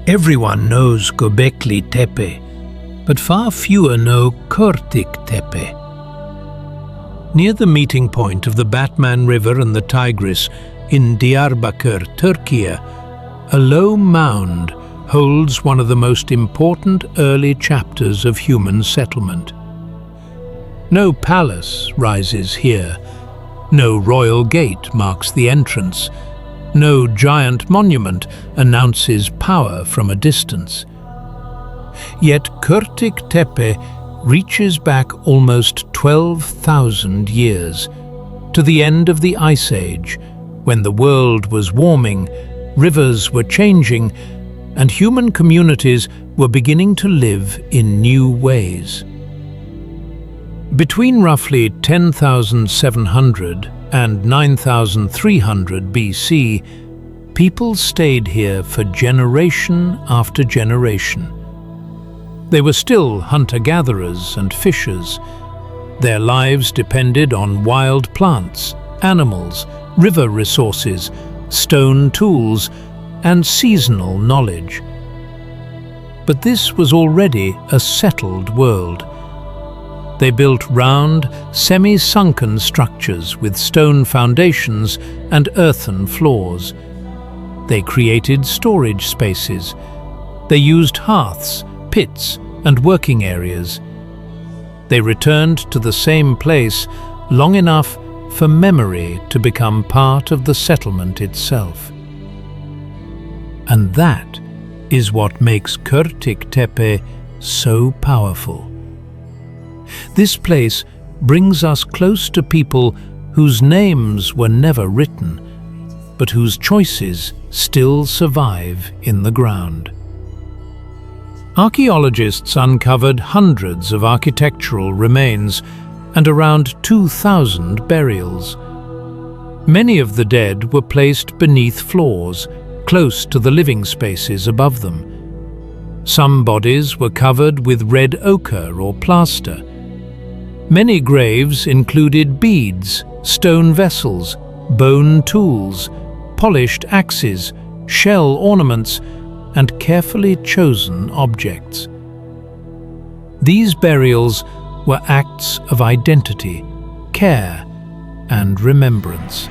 Everyone knows Göbekli Tepe, but far fewer know Körtik Tepe. Near the meeting point of the Batman River and the Tigris in Diyarbakır, Turkey, a low mound holds one of the most important early chapters of human settlement. No palace rises here, no royal gate marks the entrance, no giant monument announces power from a distance. Yet Körtik Tepe reaches back almost 12,000 years, to the end of the Ice Age, when the world was warming, rivers were changing, and human communities were beginning to live in new ways. Between roughly 10,700 and 9,300 BC, people stayed here for generation after generation. They were still hunter-gatherers and fishers. Their lives depended on wild plants, animals, river resources, stone tools, and seasonal knowledge. But this was already a settled world. They built round, semi-sunken structures with stone foundations and earthen floors. They created storage spaces. They used hearths, pits, and working areas. They returned to the same place long enough for memory to become part of the settlement itself. And that is what makes Körtik Tepe so powerful. This place brings us close to people whose names were never written, but whose choices still survive in the ground. Archaeologists uncovered hundreds of architectural remains and around 2,000 burials. Many of the dead were placed beneath floors, close to the living spaces above them. Some bodies were covered with red ochre or plaster. Many graves included beads, stone vessels, bone tools, polished axes, shell ornaments, and carefully chosen objects. These burials were acts of identity, care, and remembrance.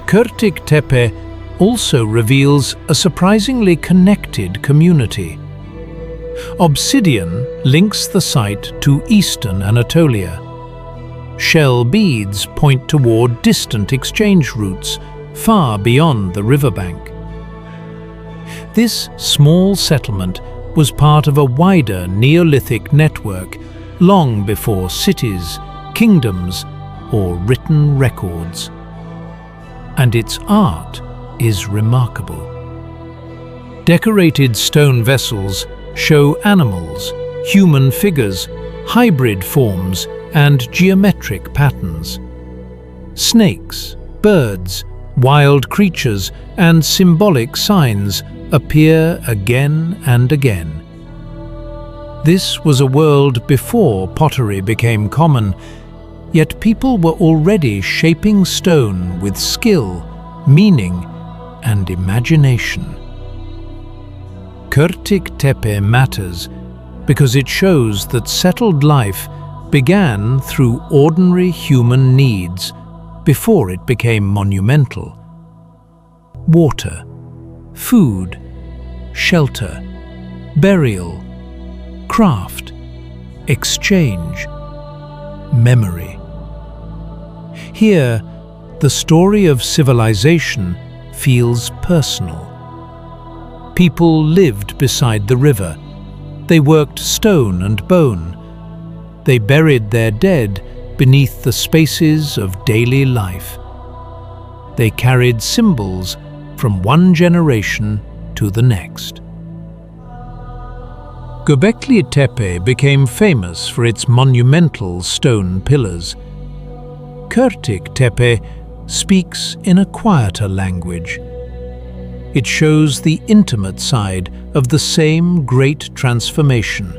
Körtik Tepe also reveals a surprisingly connected community. Obsidian links the site to eastern Anatolia. Shell beads point toward distant exchange routes far beyond the riverbank. This small settlement was part of a wider Neolithic network long before cities, kingdoms, or written records. And its art is remarkable. Decorated stone vessels show animals, human figures, hybrid forms, and geometric patterns. Snakes, birds, wild creatures, and symbolic signs appear again and again. This was a world before pottery became common, yet people were already shaping stone with skill, meaning, and imagination. Körtik Tepe matters because it shows that settled life began through ordinary human needs before it became monumental. Water, food, shelter, burial, craft, exchange, memory. Here, the story of civilization feels personal. People lived beside the river. They worked stone and bone. They buried their dead beneath the spaces of daily life. They carried symbols from one generation to the next. Göbekli Tepe became famous for its monumental stone pillars. Körtik Tepe speaks in a quieter language. It shows the intimate side of the same great transformation.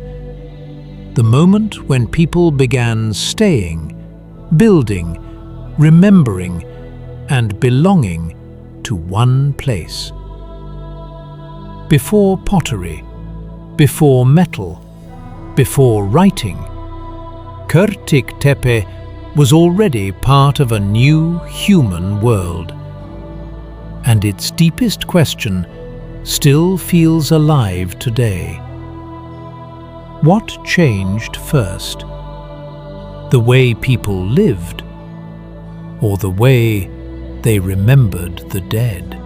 The moment when people began staying, building, remembering, and belonging to one place. Before pottery, before metal, before writing, Körtik Tepe was already part of a new human world. And its deepest question still feels alive today. What changed first? The way people lived, or the way they remembered the dead?